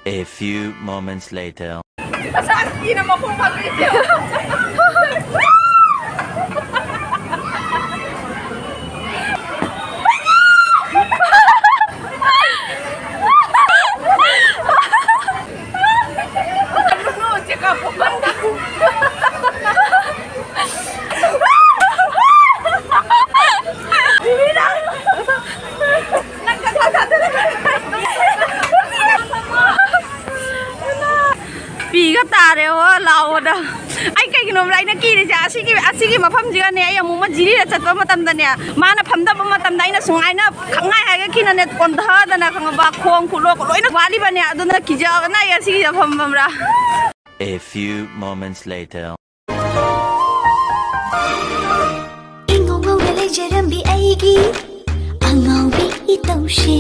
A few moments later. Piga tare wa lao da ai kai ginom rai na ki ri ja asigi mafam jiga ne ai amu ma jiri ra chatwa matam da ne mana phamda ba matam dai na sungai na khangai ha ga kina ne kon dha da na khang ba khong khu lo ko loina wali ba ne aduna ki ja na ya sigi ja pham bam ra. A few moments later. Ingong ngau le jarambi aigi angau bi itaushi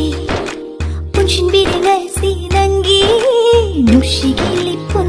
punshin bi le si nangi nushi gili pun